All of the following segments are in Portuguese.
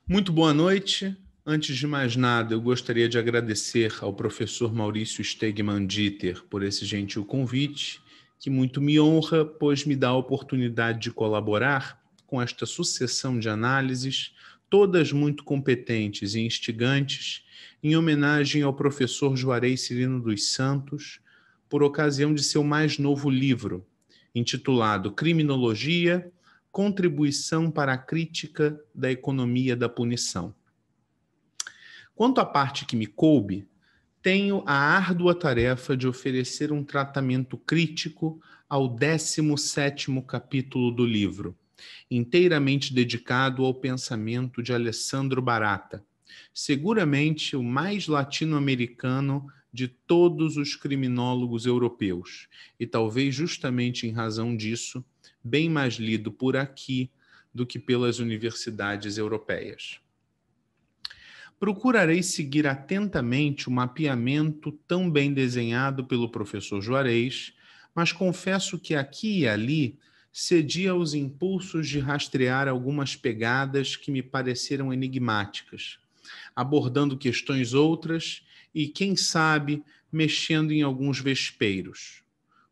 Muito boa noite. Antes de mais nada, eu gostaria de agradecer ao professor Maurício Stegmann Dieter por esse gentil convite, que muito me honra, pois me dá a oportunidade de colaborar com esta sucessão de análises, todas muito competentes e instigantes, em homenagem ao professor Juarez Cirino dos Santos, por ocasião de seu mais novo livro, intitulado Criminologia, Contribuição para a Crítica da Economia da Punição. Quanto à parte que me coube, tenho a árdua tarefa de oferecer um tratamento crítico ao 17º capítulo do livro, inteiramente dedicado ao pensamento de Alessandro Barata, seguramente o mais latino-americano de todos os criminólogos europeus, e talvez justamente em razão disso, bem mais lido por aqui do que pelas universidades europeias. Procurarei seguir atentamente o mapeamento tão bem desenhado pelo professor Juarez, mas confesso que aqui e ali cedi aos impulsos de rastrear algumas pegadas que me pareceram enigmáticas, abordando questões outras e, quem sabe, mexendo em alguns vespeiros.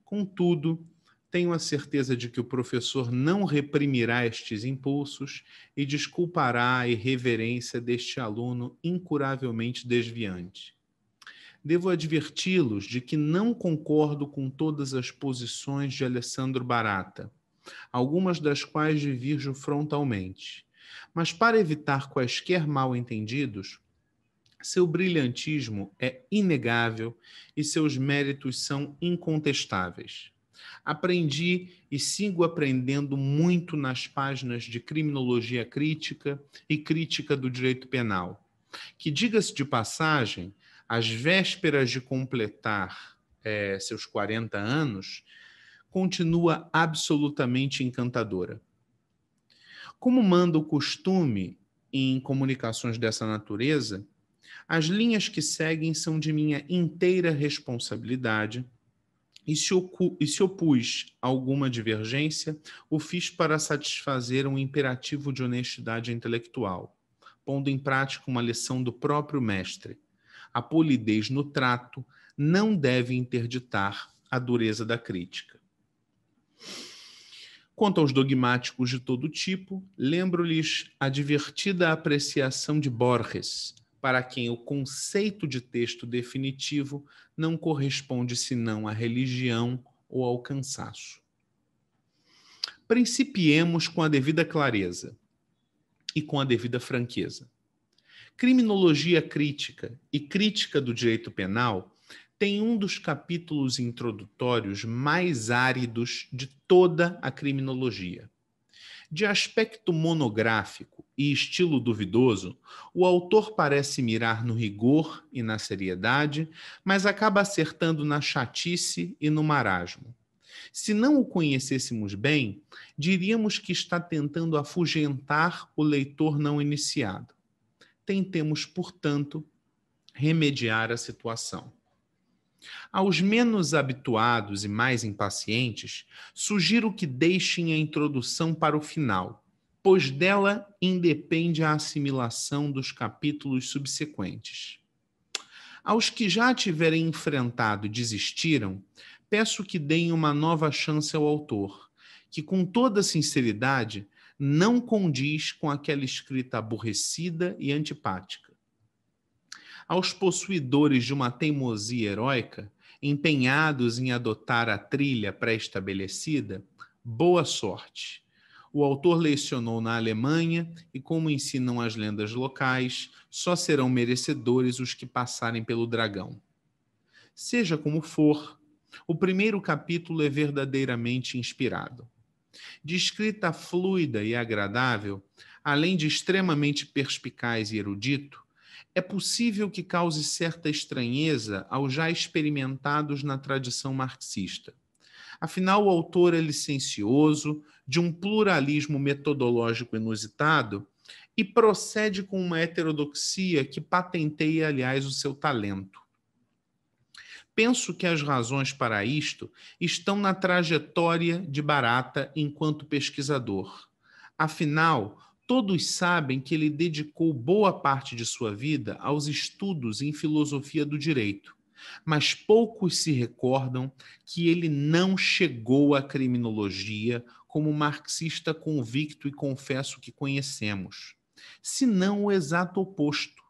Contudo, tenho a certeza de que o professor não reprimirá estes impulsos e desculpará a irreverência deste aluno incuravelmente desviante. Devo adverti-los de que não concordo com todas as posições de Alessandro Barata, algumas das quais divirjo frontalmente. Mas para evitar quaisquer mal-entendidos, seu brilhantismo é inegável e seus méritos são incontestáveis. Aprendi e sigo aprendendo muito nas páginas de criminologia crítica e crítica do direito penal, que, diga-se de passagem, às vésperas de completar seus 40 anos, continua absolutamente encantadora. Como manda o costume em comunicações dessa natureza, as linhas que seguem são de minha inteira responsabilidade e se opus a alguma divergência, o fiz para satisfazer um imperativo de honestidade intelectual, pondo em prática uma lição do próprio mestre. A polidez no trato não deve interditar a dureza da crítica. Quanto aos dogmáticos de todo tipo, lembro-lhes a divertida apreciação de Borges, para quem o conceito de texto definitivo não corresponde senão à religião ou ao cansaço. Principiemos com a devida clareza e com a devida franqueza. Criminologia crítica e crítica do direito penal tem um dos capítulos introdutórios mais áridos de toda a criminologia. De aspecto monográfico e estilo duvidoso, o autor parece mirar no rigor e na seriedade, mas acaba acertando na chatice e no marasmo. Se não o conhecêssemos bem, diríamos que está tentando afugentar o leitor não iniciado. Tentemos, portanto, remediar a situação. Aos menos habituados e mais impacientes, sugiro que deixem a introdução para o final, pois dela independe a assimilação dos capítulos subsequentes. Aos que já a tiverem enfrentado e desistiram, peço que deem uma nova chance ao autor, que com toda sinceridade não condiz com aquela escrita aborrecida e antipática. Aos possuidores de uma teimosia heróica, empenhados em adotar a trilha pré-estabelecida, boa sorte. O autor lecionou na Alemanha e, como ensinam as lendas locais, só serão merecedores os que passarem pelo dragão. Seja como for, o primeiro capítulo é verdadeiramente inspirado. De escrita fluida e agradável, além de extremamente perspicaz e erudito, é possível que cause certa estranheza aos já experimentados na tradição marxista. Afinal, o autor é licencioso, de um pluralismo metodológico inusitado e procede com uma heterodoxia que patenteia, aliás, o seu talento. Penso que as razões para isto estão na trajetória de Barata enquanto pesquisador. Afinal, Todos sabem que ele dedicou boa parte de sua vida aos estudos em filosofia do direito, mas poucos se recordam que ele não chegou à criminologia como marxista convicto e confesso que conhecemos, senão o exato oposto.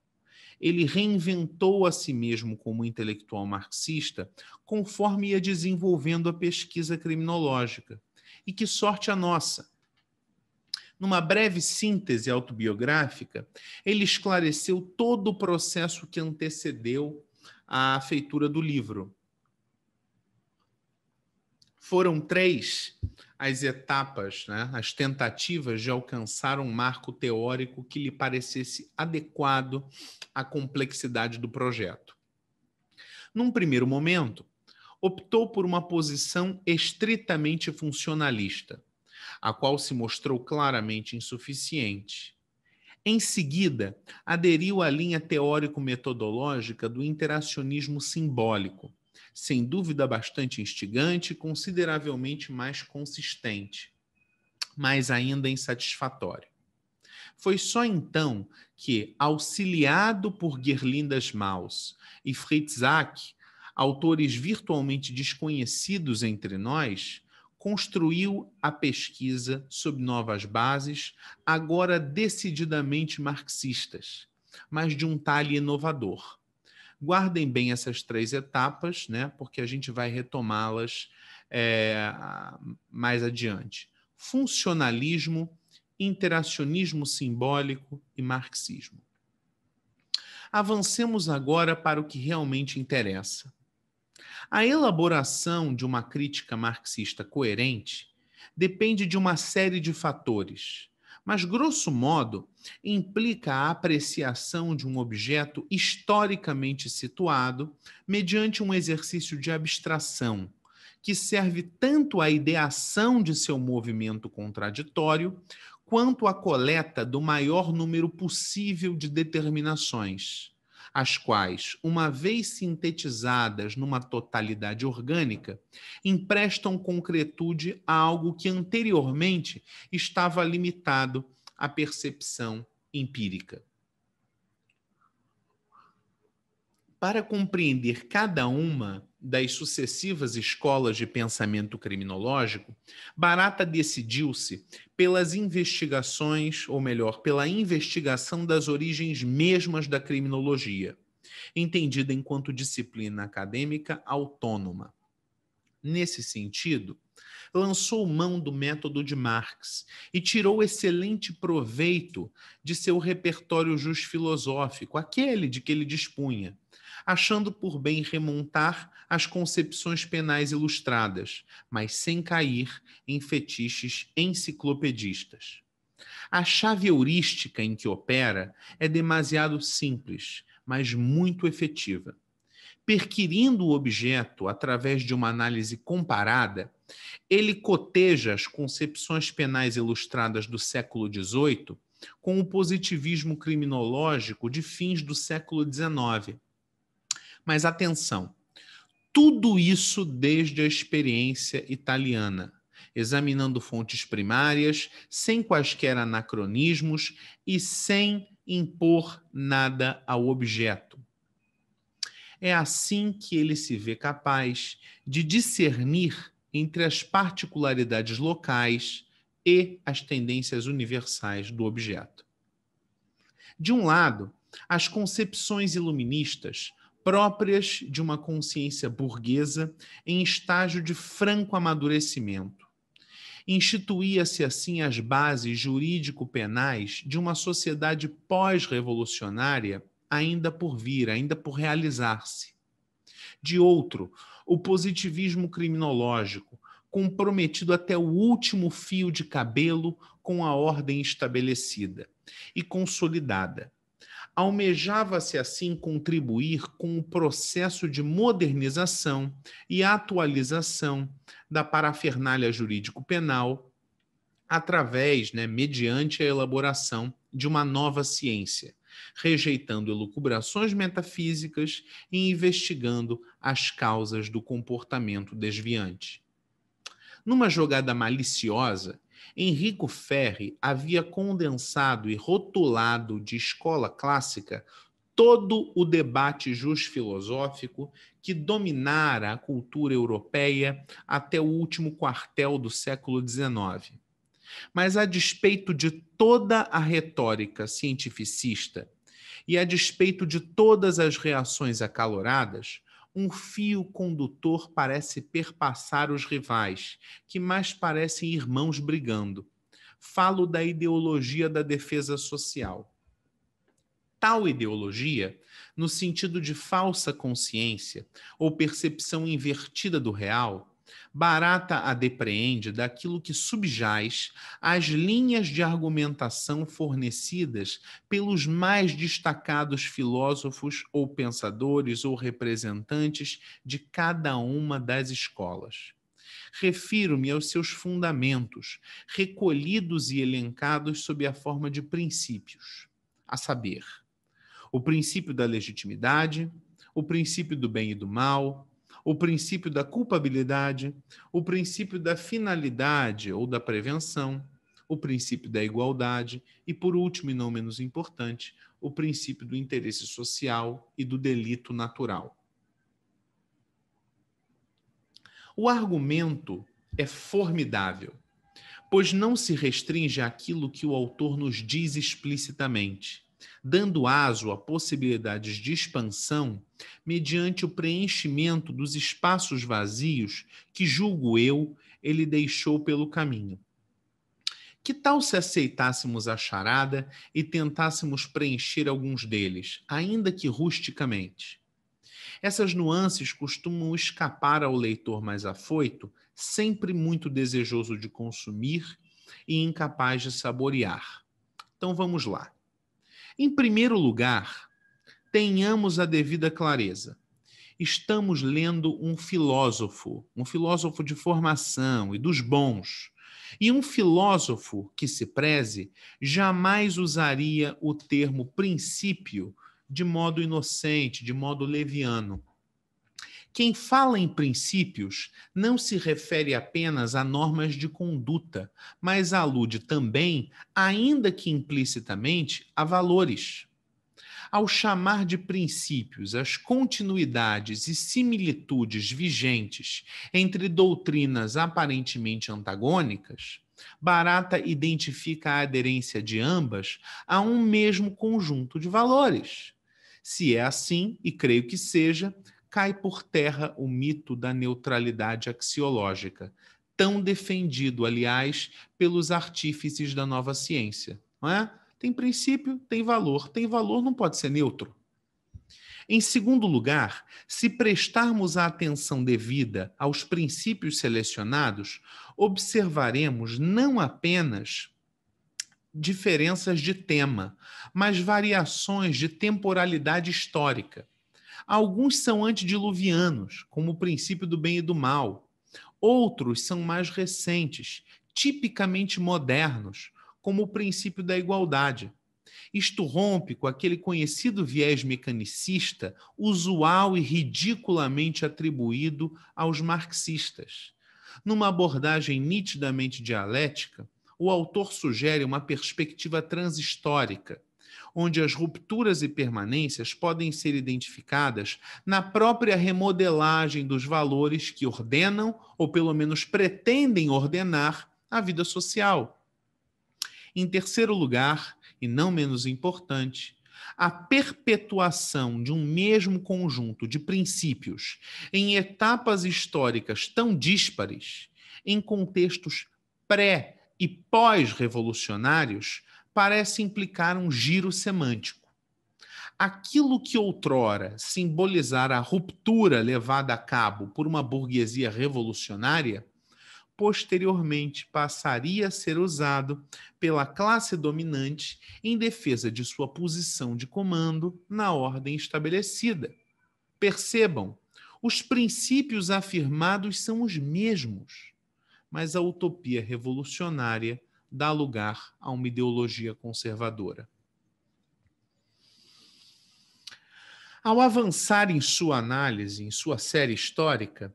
Ele reinventou a si mesmo como intelectual marxista conforme ia desenvolvendo a pesquisa criminológica. E que sorte a nossa! Numa breve síntese autobiográfica, ele esclareceu todo o processo que antecedeu a feitura do livro. Foram 3 as etapas, né, as tentativas de alcançar um marco teórico que lhe parecesse adequado à complexidade do projeto. Num primeiro momento, optou por uma posição estritamente funcionalista, a qual se mostrou claramente insuficiente. Em seguida, aderiu à linha teórico-metodológica do interacionismo simbólico, sem dúvida bastante instigante e consideravelmente mais consistente, mas ainda insatisfatório. Foi só então que, auxiliado por Gerlindas Maus e Fritz Zack, autores virtualmente desconhecidos entre nós, construiu a pesquisa sob novas bases, agora decididamente marxistas, mas de um talhe inovador. Guardem bem essas 3 etapas, né, porque a gente vai retomá-las mais adiante. Funcionalismo, interacionismo simbólico e marxismo. Avancemos agora para o que realmente interessa. A elaboração de uma crítica marxista coerente depende de uma série de fatores, mas, grosso modo, implica a apreciação de um objeto historicamente situado mediante um exercício de abstração, que serve tanto à ideação de seu movimento contraditório, quanto à coleta do maior número possível de determinações, as quais, uma vez sintetizadas numa totalidade orgânica, emprestam concretude a algo que anteriormente estava limitado à percepção empírica. Para compreender cada uma das sucessivas escolas de pensamento criminológico, Barata decidiu-se pelas investigações, ou melhor, pela investigação das origens mesmas da criminologia, entendida enquanto disciplina acadêmica autônoma. Nesse sentido, lançou mão do método de Marx e tirou excelente proveito de seu repertório jusfilosófico, aquele de que ele dispunha, achando por bem remontar às concepções penais ilustradas, mas sem cair em fetiches enciclopedistas. A chave heurística em que opera é demasiado simples, mas muito efetiva. Perquirindo o objeto através de uma análise comparada, ele coteja as concepções penais ilustradas do século XVIII com o positivismo criminológico de fins do século XIX. Mas atenção, tudo isso desde a experiência italiana, examinando fontes primárias, sem quaisquer anacronismos e sem impor nada ao objeto. É assim que ele se vê capaz de discernir entre as particularidades locais e as tendências universais do objeto. De um lado, as concepções iluministas próprias de uma consciência burguesa em estágio de franco amadurecimento. Instituía-se assim as bases jurídico-penais de uma sociedade pós-revolucionária ainda por vir, ainda por realizar-se. De outro, o positivismo criminológico, comprometido até o último fio de cabelo com a ordem estabelecida e consolidada. Almejava-se assim contribuir com o processo de modernização e atualização da parafernália jurídico-penal através, mediante a elaboração de uma nova ciência, rejeitando elucubrações metafísicas e investigando as causas do comportamento desviante. Numa jogada maliciosa, Enrico Ferri havia condensado e rotulado de escola clássica todo o debate jusfilosófico que dominara a cultura europeia até o último quartel do século XIX. Mas, a despeito de toda a retórica cientificista e a despeito de todas as reações acaloradas, um fio condutor parece perpassar os rivais, que mais parecem irmãos brigando. Falo da ideologia da defesa social. Tal ideologia, no sentido de falsa consciência ou percepção invertida do real, Barata a depreende daquilo que subjaz às linhas de argumentação fornecidas pelos mais destacados filósofos ou pensadores ou representantes de cada uma das escolas. Refiro-me aos seus fundamentos, recolhidos e elencados sob a forma de princípios, a saber, o princípio da legitimidade, o princípio do bem e do mal, o princípio da culpabilidade, o princípio da finalidade ou da prevenção, o princípio da igualdade e, por último e não menos importante, o princípio do interesse social e do delito natural. O argumento é formidável, pois não se restringe àquilo que o autor nos diz explicitamente, dando aso a possibilidades de expansão mediante o preenchimento dos espaços vazios que, julgo eu, ele deixou pelo caminho. Que tal se aceitássemos a charada e tentássemos preencher alguns deles, ainda que rusticamente? Essas nuances costumam escapar ao leitor mais afoito, sempre muito desejoso de consumir e incapaz de saborear. Então vamos lá. Em primeiro lugar, tenhamos a devida clareza. Estamos lendo um filósofo de formação e dos bons. E um filósofo que se preze jamais usaria o termo princípio de modo inocente, de modo leviano. Quem fala em princípios não se refere apenas a normas de conduta, mas alude também, ainda que implicitamente, a valores. Ao chamar de princípios as continuidades e similitudes vigentes entre doutrinas aparentemente antagônicas, Barata identifica a aderência de ambas a um mesmo conjunto de valores. Se é assim, e creio que seja, cai por terra o mito da neutralidade axiológica, tão defendido, aliás, pelos artífices da nova ciência, não é? Tem princípio, tem valor não pode ser neutro. Em segundo lugar, se prestarmos a atenção devida aos princípios selecionados, observaremos não apenas diferenças de tema, mas variações de temporalidade histórica. Alguns são antediluvianos, como o princípio do bem e do mal. Outros são mais recentes, tipicamente modernos, como o princípio da igualdade. Isto rompe com aquele conhecido viés mecanicista, usual e ridiculamente atribuído aos marxistas. Numa abordagem nitidamente dialética, o autor sugere uma perspectiva transhistórica, onde as rupturas e permanências podem ser identificadas na própria remodelagem dos valores que ordenam, ou pelo menos pretendem ordenar, a vida social. Em terceiro lugar, e não menos importante, a perpetuação de um mesmo conjunto de princípios em etapas históricas tão díspares, em contextos pré- e pós-revolucionários, parece implicar um giro semântico. Aquilo que outrora simbolizara a ruptura levada a cabo por uma burguesia revolucionária, posteriormente passaria a ser usado pela classe dominante em defesa de sua posição de comando na ordem estabelecida. Percebam, os princípios afirmados são os mesmos, mas a utopia revolucionária dá lugar a uma ideologia conservadora. Ao avançar em sua análise, em sua série histórica,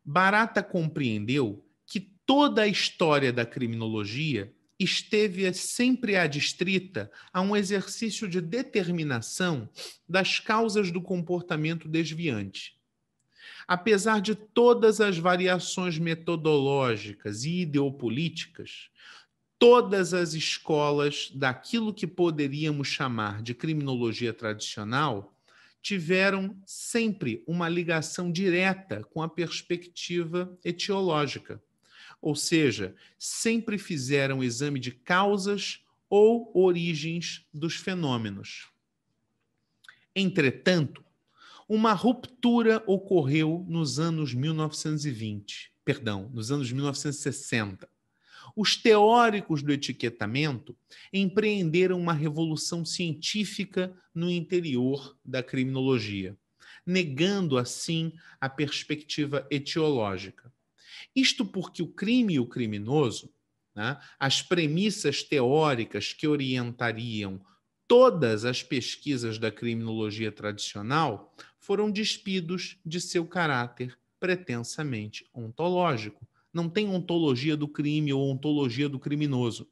Barata compreendeu que toda a história da criminologia esteve sempre adstrita a um exercício de determinação das causas do comportamento desviante. Apesar de todas as variações metodológicas e ideopolíticas, todas as escolas daquilo que poderíamos chamar de criminologia tradicional tiveram sempre uma ligação direta com a perspectiva etiológica. Ou seja, sempre fizeram exame de causas ou origens dos fenômenos. Entretanto, uma ruptura ocorreu nos anos 1960. Os teóricos do etiquetamento empreenderam uma revolução científica no interior da criminologia, negando assim a perspectiva etiológica. Isto porque o crime e o criminoso, né, as premissas teóricas que orientariam todas as pesquisas da criminologia tradicional, foram despidos de seu caráter pretensamente ontológico. Não tem ontologia do crime ou ontologia do criminoso.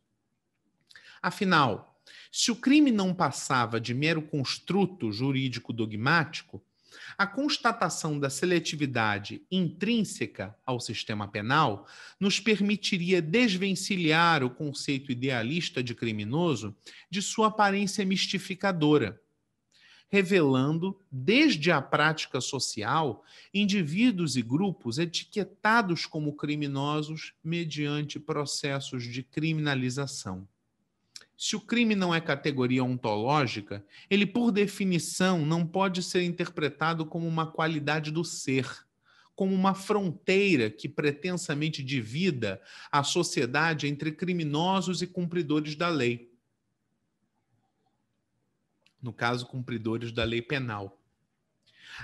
Afinal, se o crime não passava de mero construto jurídico dogmático, a constatação da seletividade intrínseca ao sistema penal nos permitiria desvencilhar o conceito idealista de criminoso de sua aparência mistificadora, revelando, desde a prática social, indivíduos e grupos etiquetados como criminosos mediante processos de criminalização. Se o crime não é categoria ontológica, ele, por definição, não pode ser interpretado como uma qualidade do ser, como uma fronteira que pretensamente divida a sociedade entre criminosos e cumpridores da lei. No caso, cumpridores da lei penal.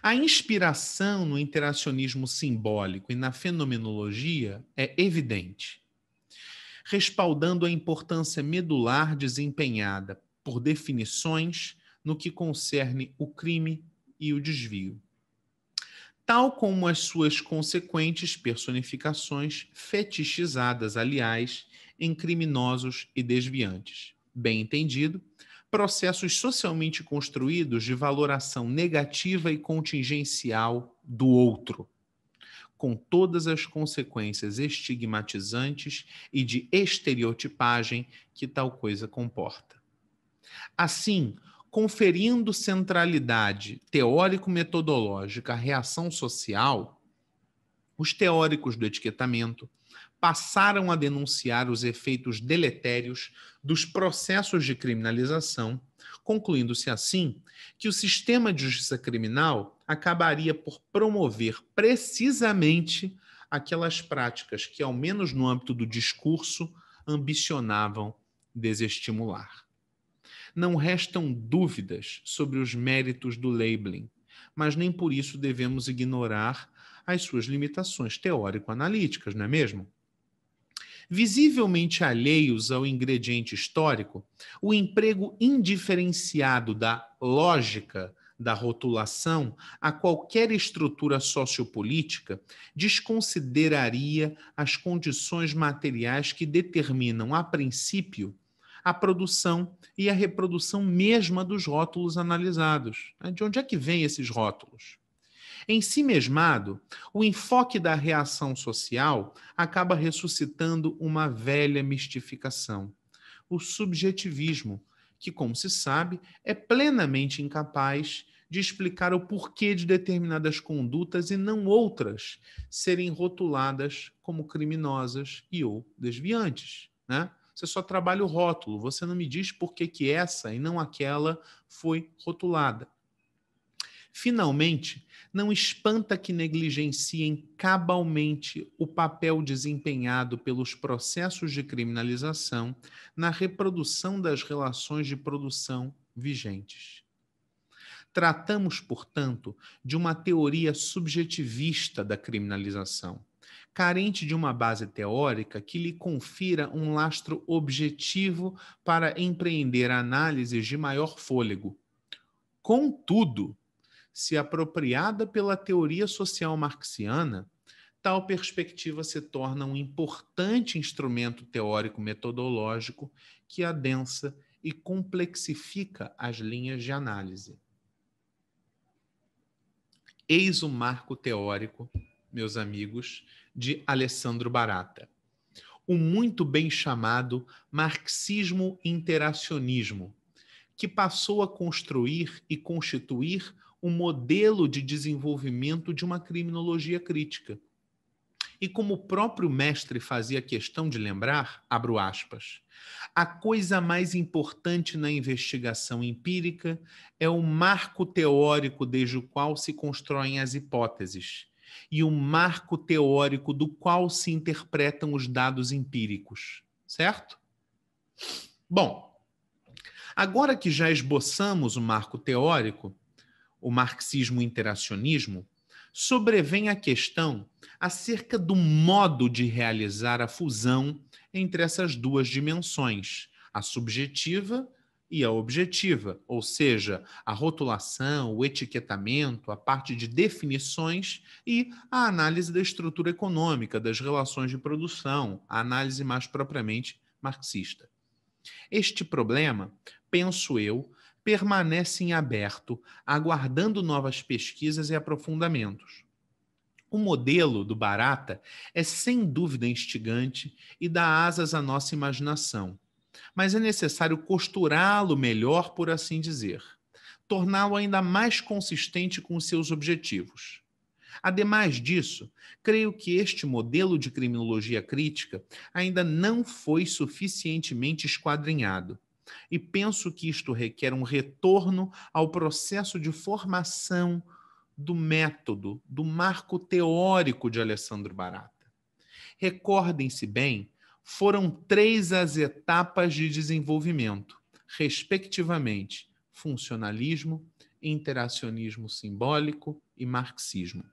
A inspiração no interacionismo simbólico e na fenomenologia é evidente, respaldando a importância medular desempenhada por definições no que concerne o crime e o desvio, tal como as suas consequentes personificações fetichizadas, aliás, em criminosos e desviantes. Bem entendido, processos socialmente construídos de valoração negativa e contingencial do outro, com todas as consequências estigmatizantes e de estereotipagem que tal coisa comporta. Assim, conferindo centralidade teórico-metodológica à reação social, os teóricos do etiquetamento passaram a denunciar os efeitos deletérios dos processos de criminalização, concluindo-se assim que o sistema de justiça criminal acabaria por promover precisamente aquelas práticas que, ao menos no âmbito do discurso, ambicionavam desestimular. Não restam dúvidas sobre os méritos do labeling, mas nem por isso devemos ignorar as suas limitações teórico-analíticas, não é mesmo? Visivelmente alheios ao ingrediente histórico, o emprego indiferenciado da lógica da rotulação a qualquer estrutura sociopolítica desconsideraria as condições materiais que determinam, a princípio, a produção e a reprodução mesma dos rótulos analisados. De onde é que vêm esses rótulos? Em si mesmado, o enfoque da reação social acaba ressuscitando uma velha mistificação, o subjetivismo, que, como se sabe, é plenamente incapaz de explicar o porquê de determinadas condutas e não outras serem rotuladas como criminosas e ou desviantes, né? Você só trabalha o rótulo, você não me diz por que essa e não aquela foi rotulada. Finalmente, não espanta que negligenciem cabalmente o papel desempenhado pelos processos de criminalização na reprodução das relações de produção vigentes. Tratamos, portanto, de uma teoria subjetivista da criminalização, carente de uma base teórica que lhe confira um lastro objetivo para empreender análises de maior fôlego. Contudo, se apropriada pela teoria social marxiana, tal perspectiva se torna um importante instrumento teórico-metodológico que adensa e complexifica as linhas de análise. Eis o marco teórico, meus amigos, de Alessandro Barata. O muito bem chamado marxismo-interacionismo, que passou a construir e constituir um modelo de desenvolvimento de uma criminologia crítica. E como o próprio mestre fazia questão de lembrar, abro aspas, a coisa mais importante na investigação empírica é o marco teórico desde o qual se constroem as hipóteses e o marco teórico do qual se interpretam os dados empíricos, certo? Bom, agora que já esboçamos o marco teórico, o marxismo-interacionismo, sobrevém a questão acerca do modo de realizar a fusão entre essas duas dimensões, a subjetiva e a objetiva, ou seja, a rotulação, o etiquetamento, a parte de definições e a análise da estrutura econômica, das relações de produção, a análise mais propriamente marxista. Este problema, penso eu, permanece em aberto, aguardando novas pesquisas e aprofundamentos. O modelo do Barata é sem dúvida instigante e dá asas à nossa imaginação, mas é necessário costurá-lo melhor, por assim dizer, torná-lo ainda mais consistente com os seus objetivos. Ademais disso, creio que este modelo de criminologia crítica ainda não foi suficientemente esquadrinhado, e penso que isto requer um retorno ao processo de formação do método, do marco teórico de Alessandro Barata. Recordem-se bem, foram 3 as etapas de desenvolvimento, respectivamente, funcionalismo, interacionismo simbólico e marxismo.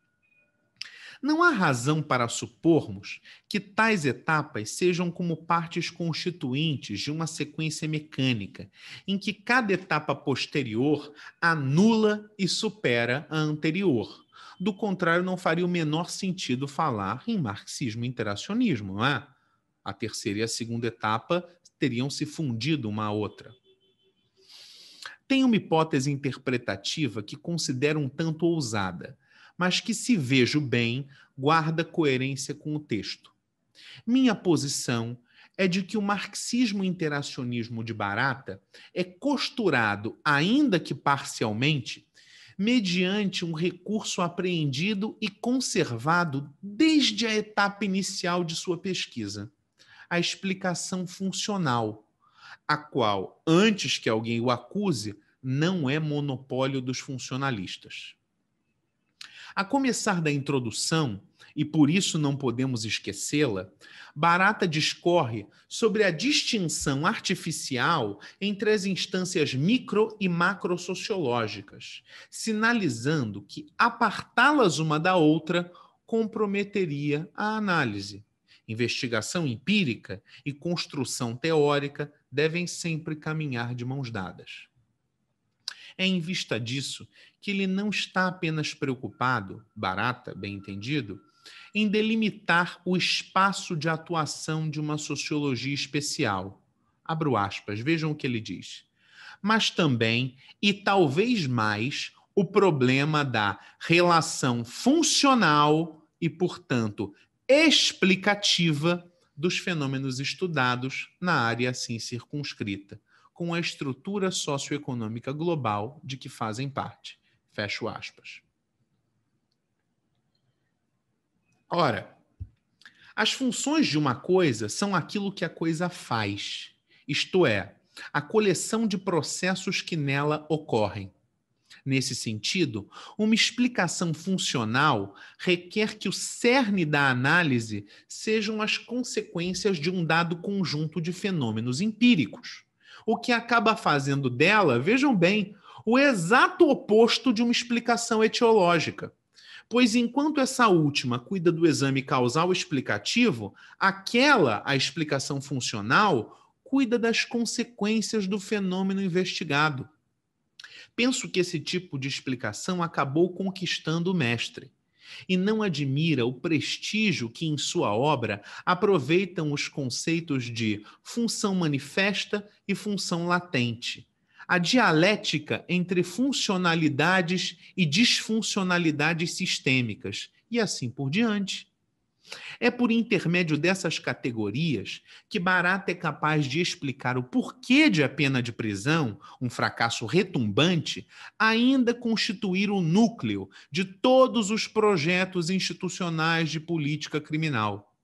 Não há razão para supormos que tais etapas sejam como partes constituintes de uma sequência mecânica, em que cada etapa posterior anula e supera a anterior. Do contrário, não faria o menor sentido falar em marxismo-interacionismo, não é? A terceira e a segunda etapa teriam se fundido uma à outra. Tem uma hipótese interpretativa que considero um tanto ousada, mas que, se vejo bem, guarda coerência com o texto. Minha posição é de que o marxismo-interacionismo de Barata é costurado, ainda que parcialmente, mediante um recurso apreendido e conservado desde a etapa inicial de sua pesquisa, a explicação funcional, a qual, antes que alguém o acuse, não é monopólio dos funcionalistas. A começar da introdução, e por isso não podemos esquecê-la, Barata discorre sobre a distinção artificial entre as instâncias micro- e macrosociológicas, sinalizando que apartá-las uma da outra comprometeria a análise. Investigação empírica e construção teórica devem sempre caminhar de mãos dadas. É em vista disso que ele não está apenas preocupado, Barata, bem entendido, em delimitar o espaço de atuação de uma sociologia especial. Abro aspas, vejam o que ele diz. Mas também, e talvez mais, o problema da relação funcional e, portanto, explicativa dos fenômenos estudados na área assim circunscrita, com a estrutura socioeconômica global de que fazem parte. Fecho aspas. Ora, as funções de uma coisa são aquilo que a coisa faz, isto é, a coleção de processos que nela ocorrem. Nesse sentido, uma explicação funcional requer que o cerne da análise sejam as consequências de um dado conjunto de fenômenos empíricos, o que acaba fazendo dela, vejam bem, o exato oposto de uma explicação etiológica. Pois enquanto essa última cuida do exame causal explicativo, aquela, a explicação funcional, cuida das consequências do fenômeno investigado. Penso que esse tipo de explicação acabou conquistando o mestre. e não admira o prestígio que em sua obra aproveitam os conceitos de função manifesta e função latente, a dialética entre funcionalidades e disfuncionalidades sistêmicas, e assim por diante. É por intermédio dessas categorias que Barata é capaz de explicar o porquê de a pena de prisão, um fracasso retumbante, ainda constituir o núcleo de todos os projetos institucionais de política criminal.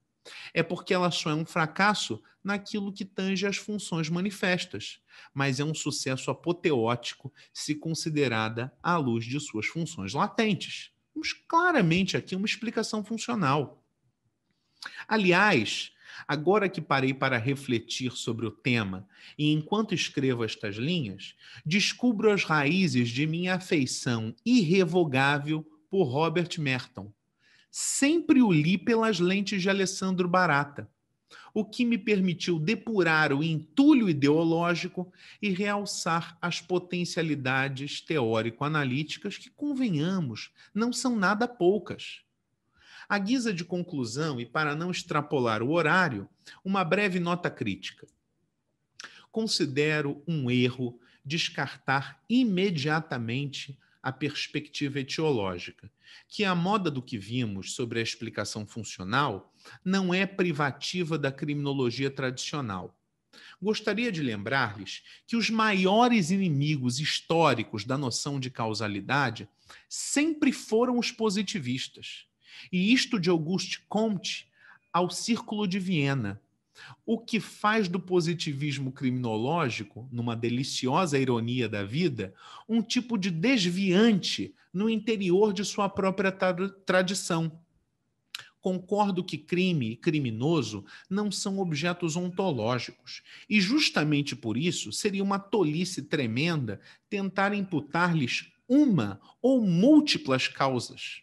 É porque ela só é um fracasso naquilo que tange as funções manifestas, mas é um sucesso apoteótico se considerada à luz de suas funções latentes. Temos claramente aqui uma explicação funcional. Aliás, agora que parei para refletir sobre o tema e enquanto escrevo estas linhas, descubro as raízes de minha afeição irrevogável por Robert Merton. Sempre o li pelas lentes de Alessandro Barata, o que me permitiu depurar o entulho ideológico e realçar as potencialidades teórico-analíticas que, convenhamos, não são nada poucas. À guisa de conclusão e para não extrapolar o horário, uma breve nota crítica. Considero um erro descartar imediatamente a perspectiva etiológica, que, à moda do que vimos sobre a explicação funcional, não é privativa da criminologia tradicional. Gostaria de lembrar-lhes que os maiores inimigos históricos da noção de causalidade sempre foram os positivistas. E isto de Auguste Comte ao Círculo de Viena, o que faz do positivismo criminológico, numa deliciosa ironia da vida, um tipo de desviante no interior de sua própria tradição. Concordo que crime e criminoso não são objetos ontológicos, e justamente por isso seria uma tolice tremenda tentar imputar-lhes uma ou múltiplas causas.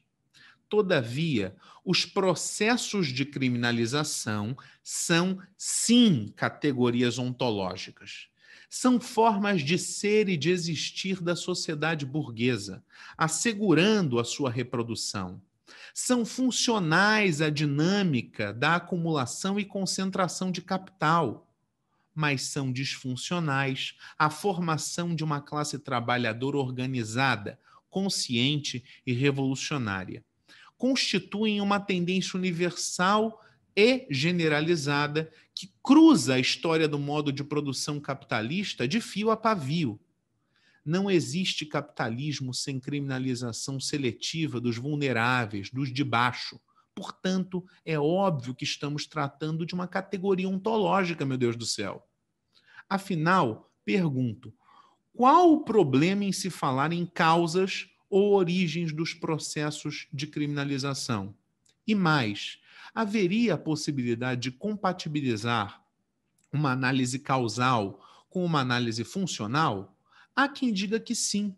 Todavia, os processos de criminalização são, sim, categorias ontológicas. São formas de ser e de existir da sociedade burguesa, assegurando a sua reprodução. São funcionais à dinâmica da acumulação e concentração de capital, mas são disfuncionais à formação de uma classe trabalhadora organizada, consciente e revolucionária. Constituem uma tendência universal e generalizada que cruza a história do modo de produção capitalista de fio a pavio. Não existe capitalismo sem criminalização seletiva dos vulneráveis, dos de baixo. Portanto, é óbvio que estamos tratando de uma categoria ontológica, meu Deus do céu. Afinal, pergunto, qual o problema em se falar em causas ou origens dos processos de criminalização? E mais, haveria a possibilidade de compatibilizar uma análise causal com uma análise funcional? Há quem diga que sim,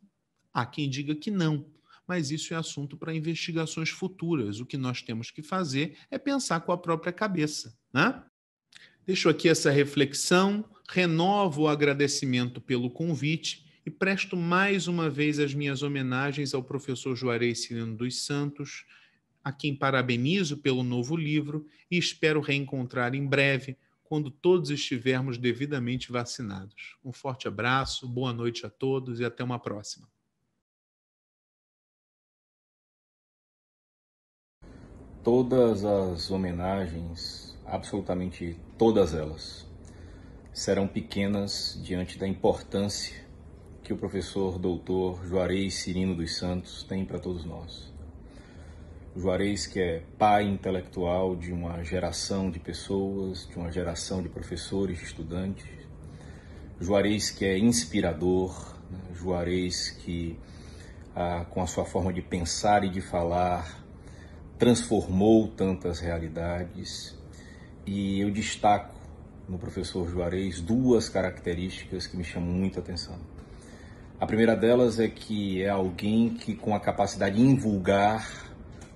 há quem diga que não, mas isso é assunto para investigações futuras. O que nós temos que fazer é pensar com a própria cabeça, né? Deixo aqui essa reflexão, renovo o agradecimento pelo convite e presto mais uma vez as minhas homenagens ao professor Juarez Cirino dos Santos, a quem parabenizo pelo novo livro e espero reencontrar em breve, quando todos estivermos devidamente vacinados. Um forte abraço, boa noite a todos e até uma próxima. Todas as homenagens, absolutamente todas elas, serão pequenas diante da importância que o professor doutor Juarez Cirino dos Santos tem para todos nós. O Juarez, que é pai intelectual de uma geração de pessoas, de uma geração de professores, de estudantes. Juarez, que é inspirador, né? Juarez, que com a sua forma de pensar e de falar transformou tantas realidades. E eu destaco no professor Juarez duas características que me chamam muita atenção. A primeira delas é que é alguém que, com a capacidade invulgar,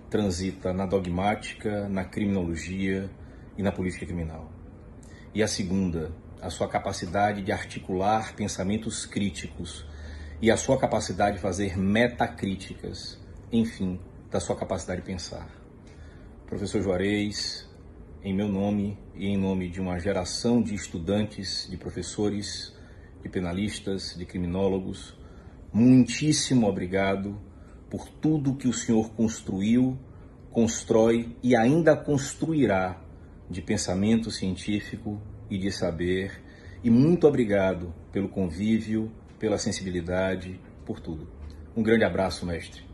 transita na dogmática, na criminologia e na política criminal. E a segunda, a sua capacidade de articular pensamentos críticos e a sua capacidade de fazer metacríticas, enfim, da sua capacidade de pensar. Professor Juarez, em meu nome e em nome de uma geração de estudantes, de professores, de penalistas, de criminólogos, muitíssimo obrigado por tudo que o senhor construiu, constrói e ainda construirá de pensamento científico e de saber. E muito obrigado pelo convívio, pela sensibilidade, por tudo. Um grande abraço, mestre.